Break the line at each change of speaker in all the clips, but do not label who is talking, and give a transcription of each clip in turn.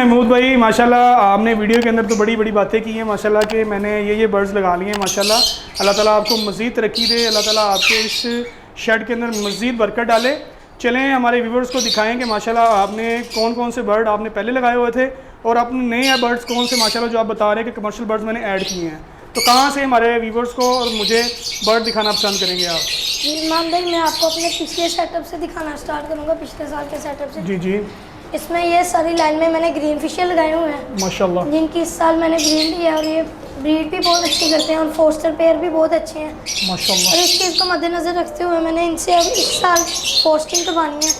महमूद भाई, माशाल्लाह आपने वीडियो के अंदर तो बड़ी बड़ी बातें की हैं माशाल्लाह कि मैंने ये बर्ड्स लगा लिए हैं माशाल्लाह। अल्लाह ताला आपको मज़ीद तरक्की दे, अल्लाह ताला आपके इस शेड के अंदर मज़ीद बरकत डाले। चलें हमारे व्यूवर्स को दिखाएं कि माशाल्लाह आपने कौन कौन से बर्ड आपने पहले लगाए हुए थे और अपने नए बर्ड्स कौन से माशाल्लाह जो आप बता रहे हैं कि कमर्शियल बर्ड्स मैंने ऐड किए हैं। तो कहाँ से हमारे व्यूवर्स को और मुझे बर्ड दिखाना पसंद करेंगे आप?
जी इमाम भाई, मैं आपको अपने पिछले सेटअप से दिखाना स्टार्ट करूँगा, पिछले साल के सेटअप से।
जी जी।
इसमें ये सारी लाइन में मैंने ग्रीन फिशर लगाए हुए हैं
माशाल्लाह,
जिनकी इस साल मैंने ब्रीड ली है और ये ब्रीड भी बहुत अच्छी करते हैं और फोस्टर पेयर भी बहुत अच्छे हैं
माशाल्लाह।
और इस चीज़ को मद्देनज़र रखते हुए मैंने इनसे अब इस साल पोस्टिंग करवानी है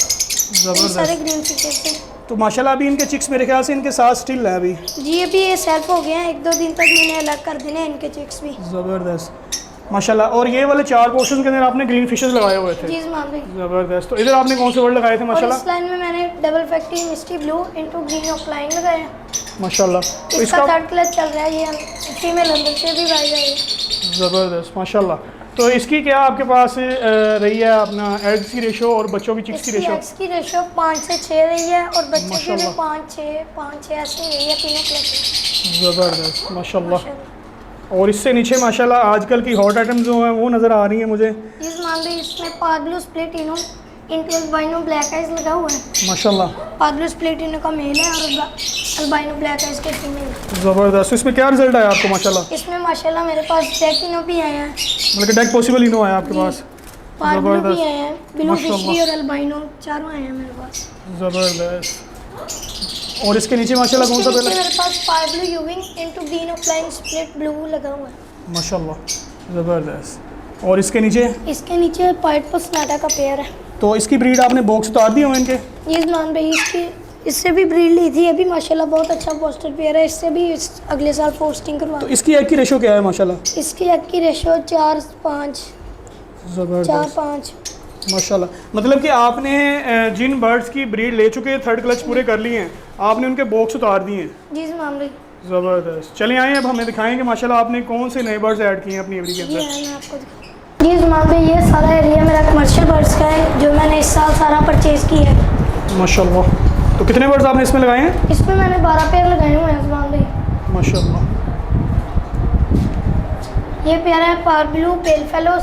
इन सारे ग्रीन फिशर से।
तो माशाल्लाह अभी इनके चिक्स मेरे ख्याल से इनके साथ स्टिल है अभी।
जी अभी ये सेल्फ हो गए हैं, 1-2 दिन तक मैंने अलग कर देने हैं इनके चिक्स भी।
ज़बरदस्त माशाल्लाह। और ये वाले 4 पोर्शन के अंदर आपने ग्रीन फिशेस लगाए हुए थे?
जी इमाम भाई।
ज़बरदस्त। तो इधर आपने कौन से वर्ड लगाए थे
और
माशाल्लाह?
इस लाइन में मैंने डबल फैक्ट्री मिस्टी ब्लू इनटू ग्रीन ऑफलाइन लगाया है।
माशाल्लाह। तो
इसका थर्ड क्लच चल रहा है, ये फीमेल अंदर से भी गाई जाएगी।
ज़बरदस्त माशाल्लाह। तो इसकी क्या आपके पास रही है अपना एग्स की रेशो और बच्चों की चिक्स की रेशो?
एग्स की रेशो 5 से 6 रही है और बच्चे की भी
माशाल्लाह।
5-6 ऐसे रही है, तीनों क्लच।
ज़बरदस्त माशाल्लाह। और इससे नीचे माशाल्लाह आजकल की हॉट आइटम जो हैं वो नज़र आ रही हैं मुझे।
इस मान लो इसमें पागलू स्प्लिट इनो इनके अल्बाइनो ब्लैक आइज लगा हुआ है
माशाल्लाह।
पागलू स्प्लिट इनो का मेल है और अल्बाइनो ब्लैक आइज के फीमेल।
ज़बरदस्त। इसमें क्या रिजल्ट आया आपको माशाल्लाह?
इसमें माशाल्लाह मेरे पास डेक इनो भी आए हैं,
मतलब डेक पॉसिबल इनो आया आपके पास?
पागलू भी आए हैं, ब्लू
माशाल्लाह।
फिशरी और अल्बाइनो चारों आए हैं मेरे पास।
ज़बरदस्त। और इसके नीचे माशाल्लाह कौन सा
इसके
पहले?
नीचे मेरे पास पागलू euwing into green opaline split blue लगा हुआ है
माशाल्लाह। ज़बरदस्त। और इसके नीचे?
इसके नीचे पाइट पर स्नाटा का पेयर है।
तो इसकी ब्रीड आपने बॉक्स उतार दिए हुए इनके?
ये मान भाई इसकी इससे भी ब्रीड ली थी, अभी माशाल्लाह बहुत अच्छा पोस्टर पेयर है, इससे भी अगले साल पोस्टिंग करवा।
तो इसकी एग की रेशो क्या है माशाल्लाह?
इसकी एग की रेशो 4-5
ज़बरदस्त
4-5।
माशाल्लाह। मतलब कि आपने जिन बर्ड्स की ब्रीड ले चुके हैं, थर्ड क्लच पूरे कर लिए हैं, आपने उनके बॉक्स उतार दिए हैं?
जी मान भाई।
ज़बरदस्त। चलिए आए अब हमें दिखाएंगे माशाल्लाह आपने कौन से नए बर्ड्स ऐड किए हैं अपनी एवरी के
जी
अंदर।
मैं आपको दिखा। जी मान भाई, ये सारा एरिया मेरा कमर्शियल बर्ड्स का है जो मैंने इस साल सारा परचेज़ किया है।
माशाल्लाह। तो कितने बर्ड्स आपने इसमें लगाए हैं?
इसमें मैंने 12 पेयर लगाए हुए हैं मान भाई।
माशाल्लाह।
ये पेयर है parblue pale fallow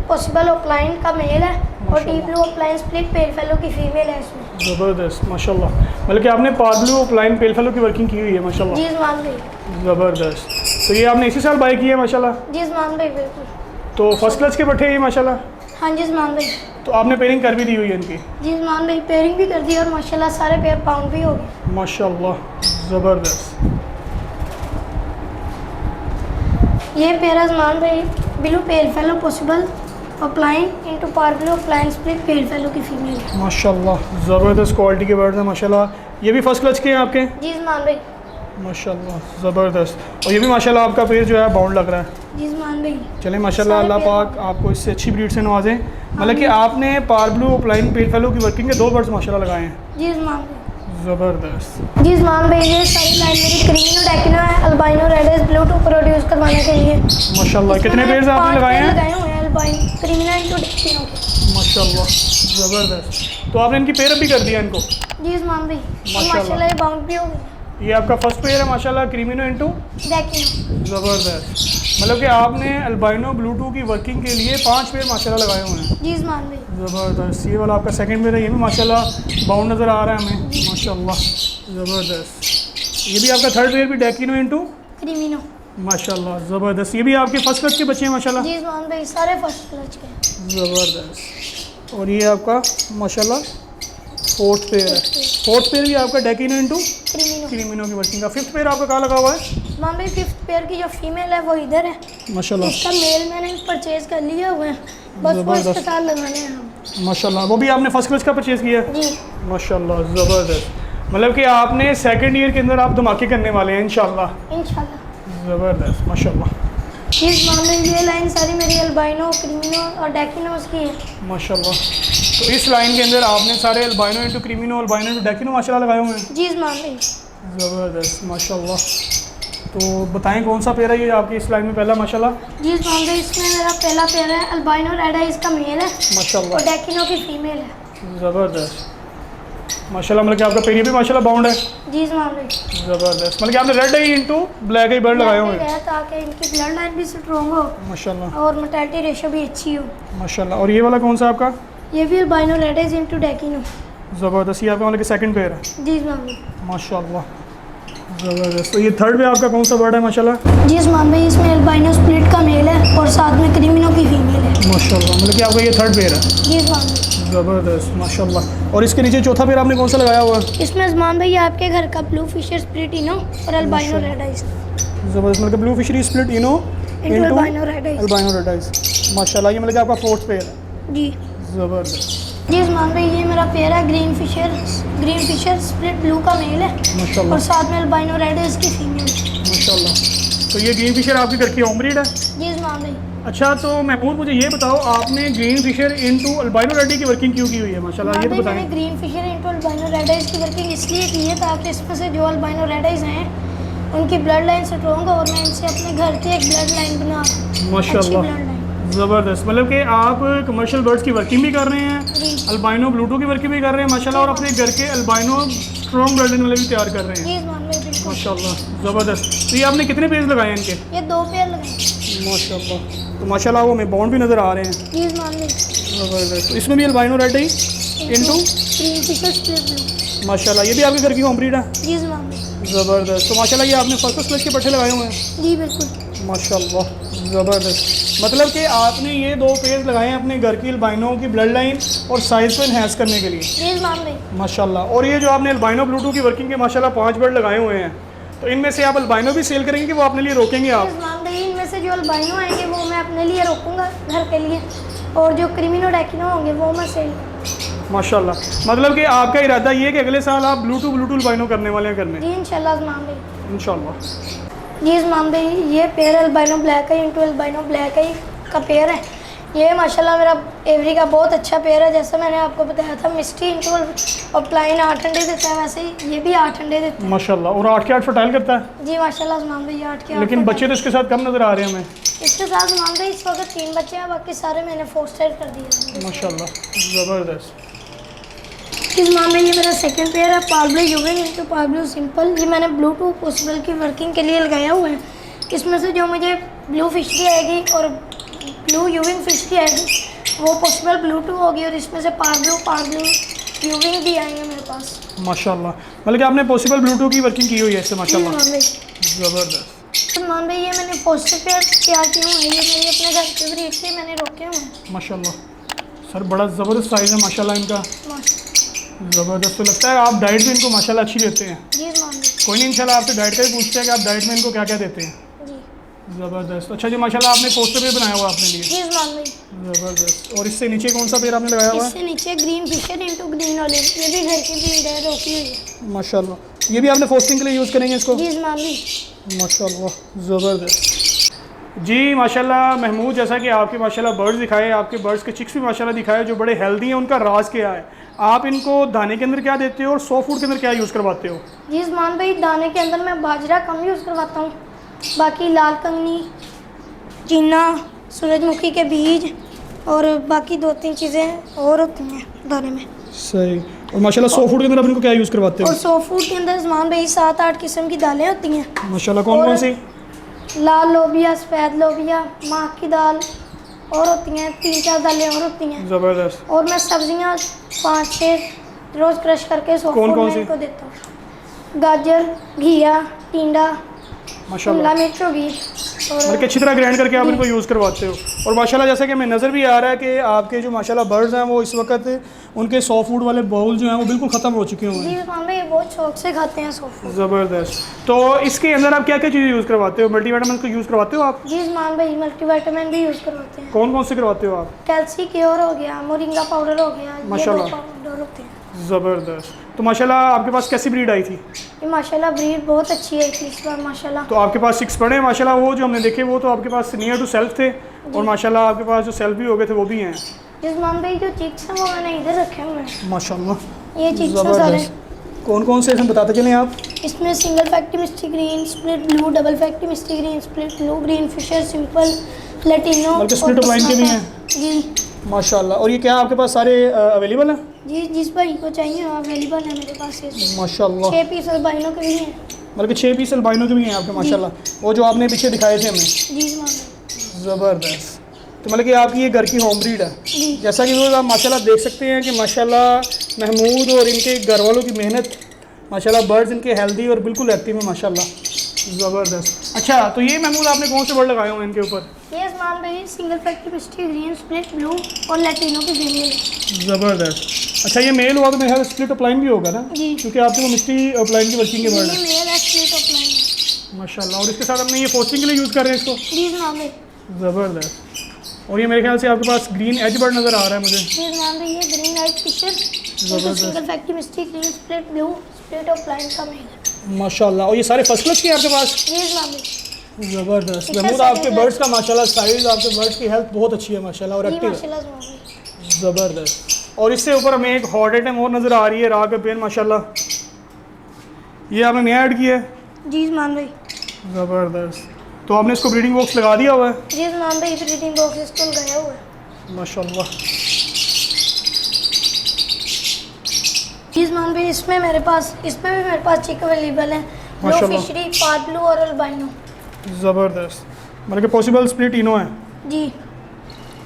possible opaline का मेल है और टी blue opaline split pale fallow की फीमेल है इसमें।
ज़बरदस्त माशाल्लाह। मतलब कि आपने पार्बलू प्लाइन पेल फेलो की वर्किंग की हुई है माशाल्लाह।
जी मान भाई।
ज़बरदस्त। तो ये आपने इसी साल बाय किया है माशाल्लाह?
जी मान भाई बिल्कुल।
तो फर्स्ट क्लच के पट्टे ये माशाल्लाह?
हाँ जी मान भाई।
तो आपने पेयरिंग कर भी दी हुई है इनकी?
जी मान भाई, पेयरिंग भी कर दी और माशाल्लाह सारे पेयर पाउंड भी हो गए
माशाल्लाह। ज़बरदस्त।
ये पेयर मान भाई blue pale fallow possible अप्लाइन into पार ब्लू अप्लाइन स्प्लिट पेल फेलो की फीमेल है।
माशाल्लाह ज़बरदस्त क्वालिटी के बर्ड्स हैं माशाल्लाह। ये भी फर्स्ट क्लच के हैं आपके?
जी मान भाई।
माशाल्लाह ज़बरदस्त। और ये भी माशाल्लाह आपका पेयर जो है बाउंड लग रहा है।
जी मान भाई।
चलें माशाल्लाह अल्लाह पाक आपको इससे अच्छी ब्रीड से नवाजें। मतलब कि आपने पार्बलू प्लाइन पेल फेलो की वर्किंग के 2 बर्ड्स माशाल्लाह लगाए हैं।
जी मान भाई।
ज़बरदस्त।
जी मान भाई, ये सारी लाइन मेरी क्रीमिनो डेकिनो है albino red blue to produce करवाने के लिए।
माशाल्लाह। कितने पेयर्स आपने लगाए हैं?
लगाए हुए हैं अल्बाइनो क्रीमिनो इनटू डेकिनो के।
माशाल्लाह ज़बरदस्त। तो आपने इनकी पेयर भी कर दिया इनको?
जी मान भाई। माशाल्लाह ये बाउंड भी हो गई।
ये आपका फर्स्ट पेयर है माशाल्लाह क्रीमिनो इनटू
डेकिनो।
ज़बरदस्त। मतलब कि आपने अल्बाइनो ब्लूटू की वर्किंग के लिए 5 पेयर माशाल्लाह लगाए हुए हैं।
जी मान भाई।
ज़बरदस्त। ये वाला आपका सेकंड पेयर है, ये भी माशाल्लाह बाउंड नज़र आ रहा है हमें माशाल्लाह। ज़बरदस्त। ये भी आपका थर्ड पेयर भी डेकिनो इनटू
क्रीमिनो।
माशाल्लाह ज़बरदस्त। ये भी आपके फर्स्ट क्लच के बच्चे हैं माशाल्लाह?
जी मान भाई, सारे फर्स्ट क्लच के।
ज़बरदस्त। और ये आपका माशाल्लाह फोर्थ पेयर है। फोर्थ पेयर भी आपका डेकिनो इनटू
क्रीमिनो।
क्रीमिनो की वर्किंग का। फिफ्थ पेयर आपका कहाँ लगा हुआ है?
मान भाई फिफ्थ पेयर की जो फीमेल है वो इधर है,
माशाल्लाह
इसका मेल मैंने परचेज कर लिया हुआ है, बस वो इसके साथ लगाने हैं हम।
माशाल्लाह। वो भी आपने फर्स्ट क्लच का परचेज़ किया है?
जी
माशाल्लाह ज़बरदस्त। मतलब कि आपने सेकंड ईयर के अंदर आप धमाके करने वाले हैं इंशाल्लाह।
इंशाल्लाह।
ज़बरदस्त माशाल्लाह।
इस मामले में ये लाइन सारी मेरी अल्बाइनो क्रीमिनो और डेकिनोस की है।
माशाल्लाह। तो इस लाइन के अंदर आपने सारे अल्बाइनो इनटू क्रीमिनो अल्बाइनो इनटू डेकिनो माशाल्लाह लगाए हुए हैं?
जी इस मामले
ज़बरदस्त माशाल्लाह। तो बताएं कौन सा पेयर है ये आपकी इस लाइन में पहला माशाल्लाह?
जी इस मामले इसमें मेरा पहला पेयर है अल्बाइनो रेड है, इसका मेल है
माशाल्लाह
और डेकिनो की फीमेल है।
ज़बरदस्त। माशाल्लाह, मतलब कि आपका पेरिया भी माशाल्लाह बाउंड है।
जी उस्मान भाई।
ज़बरदस्त, मतलब कि आपने रेड आई इंटू ब्लैक आई बर्ड लगाए हुए हैं
ताकि इनकी ब्लड लाइन भी स्ट्रॉन्ग हो
माशाल्लाह
और मोर्टेलिटी रेशो भी अच्छी हो।
माशाल्लाह। और ये वाला कौन सा आपका?
ये भी अल्बाइनो रेड आइज इनटू डेकिनो।
ज़बरदस्त, ये आपका मतलब कि सेकंड पेयर है
जी उस्मान भाई।
माशाल्लाह, ज़बरदस्त। तो ये थर्ड पे आपका कौन सा बर्ड है माशाल्लाह?
जी उस्मान भाई, इसमें अल्बाइनो स्प्लिट का मेल है और साथ में क्रिमिनो की फीमेल है।
माशाल्लाह, मतलब कि आपका ये थर्ड पेयर है।
जी उस्मान भाई।
ज़बरदस्त माशाल्लाह। और इसके नीचे चौथा पेयर आपने कौन सा लगाया हुआ है?
इसमें उस्मान भाई आपके घर का ब्लू फिशर स्प्लिट इनो और अल्बाइनो रेड आइज।
ज़बरदस्त, मतलब ब्लू फिशरी स्प्लिट इनो
into albino red eyes.
Albino red eyes माशाल्लाह। ये मतलब कि आपका फोर्थ पेयर है।
जी
ज़बरदस्त
जी उस्मान भाई, ये मेरा पेयर है ग्रीन फिशर स्प्लिट ब्लू का मेल है
माशाल्लाह
और साथ में अल्बाइनो रेड आइज की फीमेल।
माशाल्लाह। तो ये ग्रीन फिशर आपके घर की होम ब्रीड है?
जी उस्मान भाई।
अच्छा, तो महमूद मुझे ये बताओ, आपने green Fischer into albino red eye की वर्किंग क्यों की हुई है माशाल्लाह, ये तो
मैंने
बताएं।
Green Fischer into albino red eyes की वर्किंग इसलिए की है ताकि इसमें से जो अल्बाइनो रेड आइज हैं उनकी ब्लड लाइन स्ट्रॉन्ग हो और मैं इनसे अपने घर की एक ब्लड लाइन बना अच्छी
माशाल्लाह,
ब्लड लाइन।
ज़बरदस्त, मतलब कि आप कमर्शियल बर्ड्स की वर्किंग भी कर रहे हैं,
जी
अल्बाइनो ब्लूटू की वर्किंग भी कर रहे हैं माशाल्लाह, और अपने घर के अल्बाइनो स्ट्रॉन्ग ब्लड वाले भी तैयार कर रहे हैं
जी उस्मान भाई बिल्कुल।
माशाल्लाह, ज़बरदस्त। तो ये आपने कितने पेज लगाए हैं इनके?
ये 2 पेयर लगाए।
माशाल्लाह, तो माशाल्लाह वो में बाउंड भी नज़र आ रहे हैं।
जी उस्मान भाई।
ज़बरदस्त। तो इसमें भी अल्बाइनो रेड है into
green Fischer split blue.
माशाल्लाह, ये भी आपके घर की होम ब्रीड है?
जी उस्मान भाई।
ज़बरदस्त। तो माशाल्लाह ये आपने फर्स्ट क्लास के पट्टे लगाए हुए हैं
जी बिल्कुल।
माशाल्लाह, ज़बरदस्त। मतलब कि आपने ये 2 पेज लगाए हैं अपने घर की अल्बाइनो की ब्लड लाइन और साइज़ को इन्हेंस करने के लिए
जी उस्मान भाई।
माशाल्लाह। और ये जो आपने अल्बाइनो ब्लूटू की वर्किंग के माशाल्लाह 5 बर्ड लगाए हुए हैं, तो इनमें से आप अल्बाइनो भी सेल करेंगे कि वो अपने लिए रोकेंगे आप?
उस्मान भाई, इनमें से जो अल्बाइनो आएंगे वो मैं अपने लिए रोकूंगा घर के लिए और जो क्रिमिनो डेकिनो होंगे वो मैं सेल करूँगा।
माशाल्लाह, मतलब कि आपका इरादा ये है कि अगले साल आप ब्लूटू अल्बाइनो करने वाले हैं घर में
जी इंशाल्लाह उस्मान भाई।
इंशाल्लाह।
जी उस्मान भाई, ये पेयर अल्बाइनो ब्लैक आई इंटू अल्बाइनो ब्लैक आई का पेयर है। ये माशाल्लाह मेरा एवरी का बहुत अच्छा पेयर है। जैसे मैंने आपको बताया था मिस्टी इंटू और प्लाइन 8 अंडे देता है, वैसे ही ये भी 8 अंडे देता है
माशाल्लाह। और 8 के 8 फर्टाइल करता है?
जी माशाल्लाह उस्मान भाई, 8 के 8।
लेकिन बच्चे तो इसके साथ कम नज़र आ रहे हैं हमें।
इसके साथ उस्मान भाई इस वक्त 3 बच्चे हैं, बाकी सारे मैंने फोस्टर कर दिए।
माशाल्लाह, ज़बरदस्त।
उस्मान भाई, ये मेरा सेकंड पेयर है पार्ब्लो यूविंग इंटू पार्ब्लो सिंपल। ये मैंने ब्लू पॉसिबल की वर्किंग के लिए लगाया हुआ है। इसमें से जो मुझे ब्लू फिशरी आएगी और ब्लू यूविंग फिशरी आएगी वो पॉसिबल ब्लू होगी और इसमें से पार्ब्लो यूविंग भी आएंगे मेरे पास
माशाल्लाह, मतलब कि आपने पॉसिबल ब्लूटूथ की वर्किंग की हुई है इससे माशाल्लाह,
उस्मान भाई।
ज़बरदस्त।
उस्मान भाई, ये मैंने पोस्टर पेयर तैयार किए हुए हैं, ये मेरे अपने घर के ब्रीड से मैंने रोके हुए हैं
माशाल्लाह सर, बड़ा ज़बरदस्त साइज़ है माशाल्लाह इनका,
माशाल्लाह।
ज़बरदस्त। तो लगता है आप डाइट भी इनको माशाल्लाह अच्छी देते हैं।
जी उस्मान भाई।
कोई नहीं, इंशाल्लाह आपसे डाइट का भी पूछते हैं कि आप डाइट में इनको क्या क्या देते हैं।
जी
ज़बरदस्त। अच्छा जी, माशाल्लाह आपने पोस्टर भी बनाया हुआ अपने लिए,
जी उस्मान भाई।
ज़बरदस्त। और इससे नीचे कौन सा पेड़ आपने लगाया हुआ है?
इससे नीचे green Fischer into green olive, ये भी घर की ब्रीड है, रोकी हुई है।
माशाल्लाह, ये भी आपने पोस्टिंग के लिए यूज़ करेंगे इसको?
जी उस्मान भाई।
माशाल्लाह, ज़बरदस्त। जी माशाल्लाह महमूद, जैसा कि आपके माशाल्लाह बर्ड्स दिखाए, आपके बर्ड्स के चिक्स भी माशाल्लाह दिखाए जो बड़े हेल्दी हैं, उनका राज क्या है? आप इनको दाने के अंदर क्या देते हो और सॉफ्ट फूड के अंदर क्या यूज़ करवाते हो?
जी उस्मान भाई, दाने के अंदर मैं बाजरा कम यूज़ करवाता हूँ, बाकी लाल कंगनी, चीना, सूरजमुखी के बीज और बाकी 2-3 चीज़ें और होती हैं दाने में।
सही। और माशाल्लाह सॉफ्ट फूड के अंदर आप इनको क्या यूज़ करवाते हो?
और सॉफ्ट फूड के अंदर उस्मान भाई 7-8 किस्म की दालें होती हैं।
माशाल्लाह, कौन कौन सी?
लाल लोबिया, सफ़ेद लोबिया, माह की दाल और होती हैं, 3-4 दालें और होती हैं।
ज़बरदस्त।
और मैं सब्जियां 5-6 रोज़ क्रश करके सॉफ्ट
कौन
फूड
कौन
में
सी?
इनको देता हूँ। गाजर, घिया, टिंडा, शिमला
माशाल्लाह,
मिर्च होगी
मतलब
और
कि अच्छी तरह ग्राइंड करके आप इनको यूज़ करवाते हो। और माशाल्लाह जैसा कि हमें नज़र भी आ रहा है कि आपके जो माशाल्लाह बर्ड्स हैं वो इस वक्त उनके सॉफ्ट फूड वाले बाउल जो हैं वो बिल्कुल ख़त्म हो चुके हुए
जी
हैं।
उस्मान भाई, ये बहुत शौक से खाते हैं सॉफ्ट फूड।
ज़बरदस्त। तो इसके अंदर आप क्या क्या चीज़ें यूज़ करवाते हो? मल्टीविटामिन को यूज़ करवाते हो आप?
जी उस्मान भाई, मल्टीविटामिन भी यूज़ करवाते हैं।
कौन कौन से करवाते हो आप?
कैल्सी क्योर हो गया, मोरिंगा पाउडर हो गया, ये 2
माशाल्लाह।
पाउडर होते हैं।
ज़बरदस्त। तो माशाल्लाह आपके पास कैसी ब्रीड आई थी?
ये माशाल्लाह ब्रीड बहुत अच्छी है इस बार माशाल्लाह।
तो आपके पास 6 पड़े हैं माशाल्लाह, वो जो हमने देखे वो तो आपके पास नियर टू सेल्फ थे, और माशाल्लाह आपके पास जो सेल्फ भी हो गए थे वो भी हैं
जी उस्मान भाई, जो चिक्स हैं वो मैंने इधर रखे हुए हैं।
माशाल्लाह।
ये चिक्स हैं सारे।
कौन कौन से हम बताते चलें आप?
इसमें single factor misty green, split blue, double factor misty green, split blue, green Fischer, simple, platino.
बल्कि split of line के भी हैं।
जी,
माशाल्लाह। और ये क्या आपके पास सारे अवेलेबल हैं?
जी, जिस भाई को चाहिए अवेलेबल है मेरे पास ये।
माशाल्लाह।
6 पीस अल्बाइनो के भी हैं।
मतलब कि 6 पीस अल्बाइनो के भी हैं आपके माशाल्लाह। वो जो आपने पीछे दिखाए थे हमें,
जी मामा।
ज़बरदस्त। तो मतलब कि आपकी ये घर की होम ब्रीड है।
जी
जैसा कि वो आप माशाल्लाह देख सकते हैं कि माशाल्लाह महमूद और इनके घर वालों की मेहनत, माशाल्लाह बर्ड्स इनके हेल्दी और बिल्कुल एक्टिव हैं माशाल्लाह। ज़बरदस्त। अच्छा, तो ये महमूद आपने कौन से बर्ड लगाए हुए हैं इनके ऊपर?
ये उस्मान भाई single factor misty green split blue और लैटिनो की फीमेल है।
ज़बरदस्त। अच्छा, ये मेल हुआ तो मेरे ख्याल स्प्लिट अपलाइन भी होगा ना?
जी।
क्योंकि आपके वो मिस्टी अपलाइन की वर्किंग के
ये
बर्ड है
मेल है स्प्लिट ऑफलाइन।
माशाल्लाह। और इसके साथ हमने ये पोस्टिंग के लिए यूज़ कर रहे हैं इसको।
जी उस्मान भाई।
ज़बरदस्त। और ये मेरे ख्याल से आपके पास ग्रीन एज बर्ड नज़र आ रहा है मुझे।
जी उस्मान भाई, ये green eyed Fischer single factor misty green split blue split opaline का मेल है।
माशाल्लाह। और ये सारे फर्स्ट क्लास के हैं आपके पास?
जी उस्मान भाई।
ज़बरदस्त।
इसका
महमूद, आपके
second
बर्ड्स का माशाल्लाह साइज़, आपके बर्ड्स की हेल्थ बहुत अच्छी है माशाल्लाह और
जी
एक्टिव है।
माशाल्लाह उस्मान भाई।
ज़बरदस्त। और इससे ऊपर हमें एक हॉट आइटम और नज़र आ रही है, राग पेन माशाल्लाह। ये आपने नया ऐड किया है?
जी उस्मान भाई।
ज़बरदस्त। तो आपने इसको ब्रीडिंग बॉक्स लगा दिया हुआ है?
जी उस्मान भाई, ब्रीडिंग बॉक्स इसको लगाया हुआ है।
माशाल्लाह।
जी उस्मान भाई, इसमें भी मेरे पास चिक अवेलेबल है। ब्लू
माशाल्लाह।
फिशरी, पार्ट ब्लू और अल्बाइनो।
ज़बरदस्त। मतलब कि पॉसिबल स्प्लिट इनो है।
जी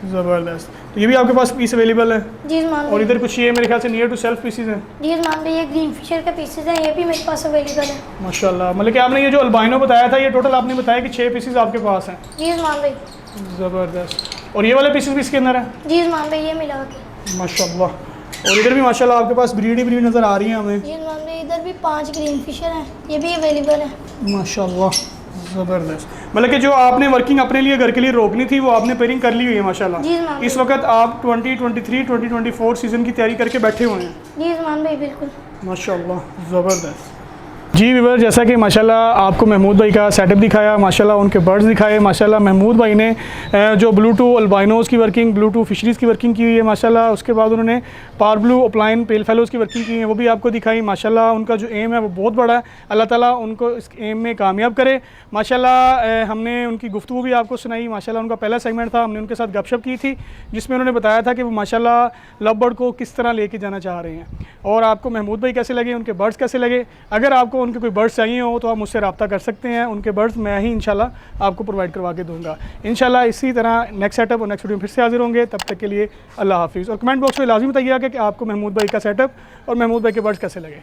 ज़बरदस्त। तो ये भी आपके पास पीस अवेलेबल है?
जी उस्मान
और
भाई।
इधर कुछ ये मेरे ख्याल से नियर टू सेल्फ पीसीज हैं।
जी उस्मान भाई, ये ग्रीन फिशर के पीसेस हैं, ये भी मेरे पास अवेलेबल है।
माशाल्लाह। मतलब कि आपने ये जो अल्बाइनो बताया था, ये टोटल आपने बताया कि 6 पीसीज आपके पास हैं।
जी उस्मान भाई।
ज़बरदस्त। और ये वाले पीसेस भी इसके अंदर हैं?
जी उस्मान भाई, ये मिला के।
माशाल्लाह। और इधर भी माशाल्लाह आपके पास ब्रीड ही ब्रीड नज़र आ रही है हमें।
जी उस्मान भाई, इधर भी 5 ग्रीन फिशर हैं, ये भी अवेलेबल है।
माशाल्लाह। ज़बरदस्त। मतलब कि जो आपने वर्किंग अपने लिए घर के लिए रोकनी थी वो आपने पेयरिंग कर ली हुई है माशाल्लाह।
जी उस्मान
इस
भाई।
वक्त आप 2023-2024 सीज़न की तैयारी करके बैठे हुए हैं।
जी उस्मान भाई, बिल्कुल।
माशाल्लाह। ज़बरदस्त। जी व्यूअर, जैसा कि माशाल्लाह आपको महमूद भाई का सेटअप दिखाया, माशाल्लाह उनके बर्ड्स दिखाए, माशाल्लाह महमूद भाई ने जो ब्लू टू अल्बाइनोज़ की वर्किंग, ब्लू टू फिशरीज़ की वर्किंग की हुई है माशाल्लाह। उसके बाद उन्होंने पार ब्लू अपलाइन पेल फेलोज़ की वर्किंग की है, वो भी आपको दिखाई। माशाल्लाह उनका जो एम है वो बहुत बड़ा है। अल्लाह ताला उनको इस एम में कामयाब करे माशाल्लाह। हमने उनकी गुफ्तगू भी आपको सुनाई माशाल्लाह। उनका पहला सेगमेंट था, हमने उनके साथ गपशप की थी जिसमें उन्होंने बताया था कि वो माशाल्लाह लव बर्ड को किस तरह लेके जाना चाह रहे हैं। और आपको महमूद भाई कैसे लगे, उनके बर्ड्स कैसे लगे। अगर आपको उनके कोई बर्ड्स चाहिए हो तो आप मुझसे रब्ता कर सकते हैं। उनके बर्ड्स मैं ही इंशाल्लाह आपको प्रोवाइड करवा के दूंगा इंशाल्लाह। इसी तरह नेक्स्ट सेटअप और नेक्स्ट वीडियो में फिर से हाजिर होंगे। तब तक के लिए अल्लाह हाफिज़। और कमेंट बॉक्स में लाजमी बताइएगा कि आपको महमूद भाई का सेटअप और महमूद भाई के बर्ड्स कैसे लगे।